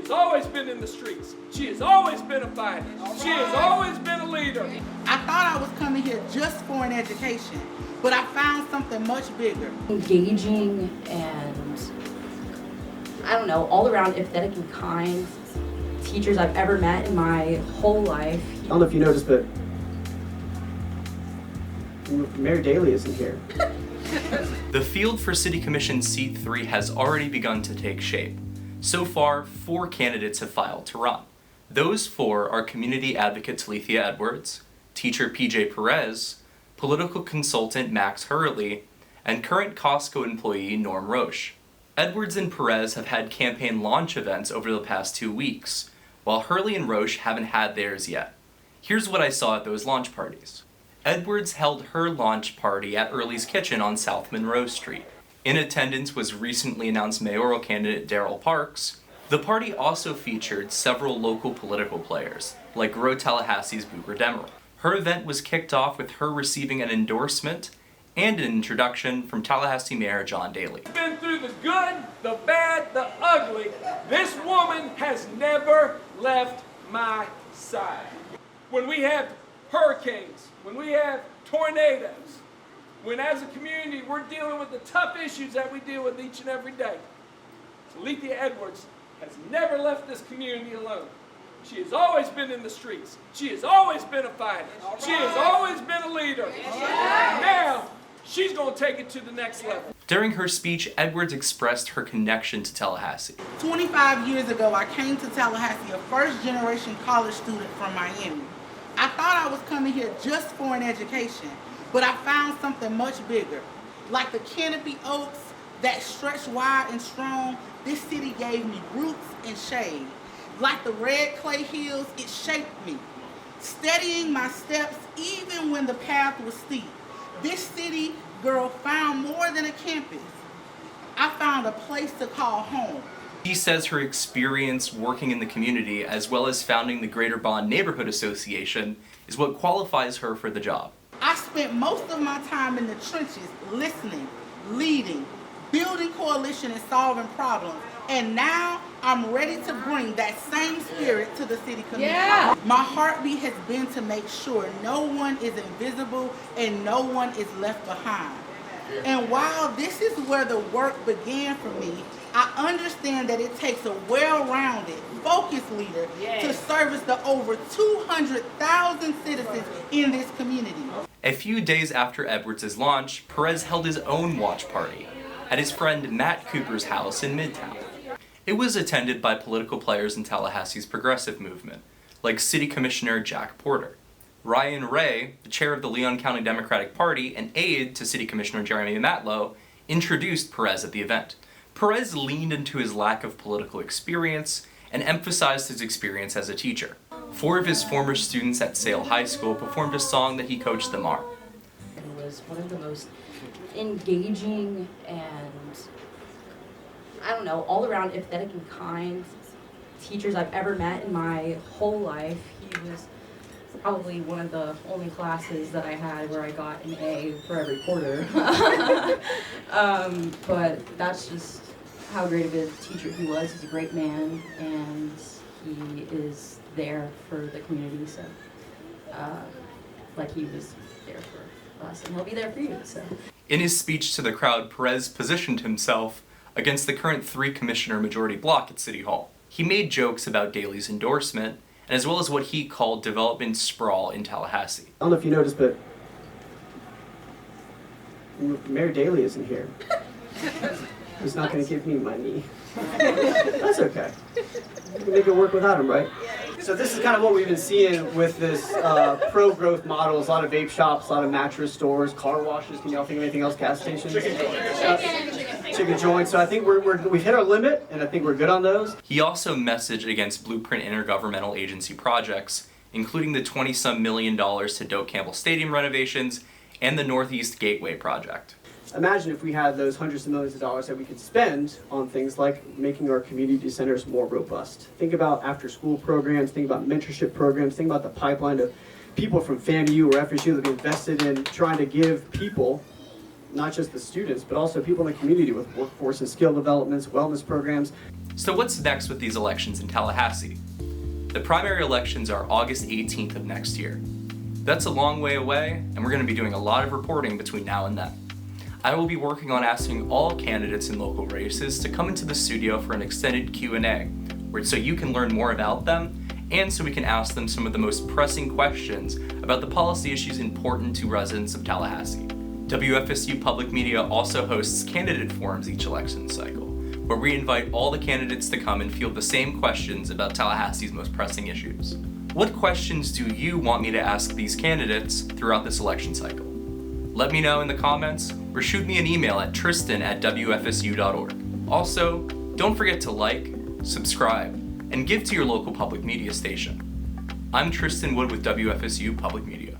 has always been in the streets. She has always been a fighter. She has always been a leader. I thought I was coming here just for an education, but I found something much bigger. Engaging and, I don't know, all around empathetic and kind teachers I've ever met in my whole life. I don't know if you noticed, but Mayor Daley isn't here. The field for City Commission Seat 3 has already begun to take shape. So far, 4 candidates have filed to run. Those 4 are community advocate Talethia Edwards, teacher PJ Perez, political consultant Max Hurley, and current Costco employee Norm Roche. Edwards and Perez have had campaign launch events over the past 2 weeks, while Hurley and Roche haven't had theirs yet. Here's what I saw at those launch parties. Edwards held her launch party at Early's Kitchen on South Monroe Street. In attendance was recently announced mayoral candidate Darryl Parks. The party also featured several local political players, like Grow Tallahassee's Booker Demerol. Her event was kicked off with her receiving an endorsement and an introduction from Tallahassee Mayor John Daley. Been through the good, the bad, the ugly. This woman has never left my side. When we have hurricanes, when we have tornadoes, when as a community we're dealing with the tough issues that we deal with each and every day, Talethia Edwards has never left this community alone. She has always been in the streets. She has always been a fighter. She has always been a leader. Now, she's going to take it to the next level. During her speech, Edwards expressed her connection to Tallahassee. 25 years ago, I came to Tallahassee, a first-generation college student from Miami. I thought I was coming here just for an education, but I found something much bigger. Like the canopy oaks that stretch wide and strong, this city gave me roots and shade. Like the red clay hills, it shaped me, steadying my steps even when the path was steep. This city, girl, found more than a campus. I found a place to call home. She says her experience working in the community, as well as founding the Greater Bond Neighborhood Association, is what qualifies her for the job. I spent most of my time in the trenches, listening, leading, building coalition and solving problems. And now I'm ready to bring that same spirit to the city community. Yeah. My heartbeat has been to make sure no one is invisible and no one is left behind. And while this is where the work began for me, I understand that it takes a well-rounded, focused leader to service the over 200,000 citizens in this community. A few days after Edwards' launch, Perez held his own watch party at his friend Matt Cooper's house in Midtown. It was attended by political players in Tallahassee's progressive movement, like City Commissioner Jack Porter. Ryan Ray, the chair of the Leon County Democratic Party and aide to City Commissioner Jeremy Matlow, introduced Perez at the event. Perez leaned into his lack of political experience and emphasized his experience as a teacher. 4 of his former students at Sale High School performed a song that he coached them on. It was one of the most engaging and, I don't know, all around empathetic and kind teachers I've ever met in my whole life. He was probably one of the only classes that I had where I got an A for every quarter. But that's just how great of a teacher he was. He's a great man, and he is there for the community, so like he was there for us, and he'll be there for you. So. In his speech to the crowd, Perez positioned himself against the current 3-commissioner majority bloc at City Hall. He made jokes about Daley's endorsement, and as well as what he called development sprawl in Tallahassee. I don't know if you noticed, but Mayor Daley isn't here. He's not going to give me money. That's okay. We can make it work without him, right? So this is kind of what we've been seeing with this pro-growth model. There's a lot of vape shops, a lot of mattress stores, car washes. Can y'all think of anything else? Gas stations? Chicken joints. So I think we've hit our limit, and I think we're good on those. He also messaged against Blueprint intergovernmental agency projects, including the $20-some million to Doak Campbell Stadium renovations and the Northeast Gateway project. Imagine if we had those hundreds of millions of dollars that we could spend on things like making our community centers more robust. Think about after-school programs, think about mentorship programs, think about the pipeline of people from FAMU or FSU that have invested in trying to give people not just the students, but also people in the community with workforce and skill developments, wellness programs. So what's next with these elections in Tallahassee? The primary elections are August 18th of next year. That's a long way away, and we're going to be doing a lot of reporting between now and then. I will be working on asking all candidates in local races to come into the studio for an extended Q&A, so you can learn more about them, and so we can ask them some of the most pressing questions about the policy issues important to residents of Tallahassee. WFSU Public Media also hosts candidate forums each election cycle, where we invite all the candidates to come and field the same questions about Tallahassee's most pressing issues. What questions do you want me to ask these candidates throughout this election cycle? Let me know in the comments, or shoot me an email at tristan@wfsu.org. Also, don't forget to like, subscribe, and give to your local public media station. I'm Tristan Wood with WFSU Public Media.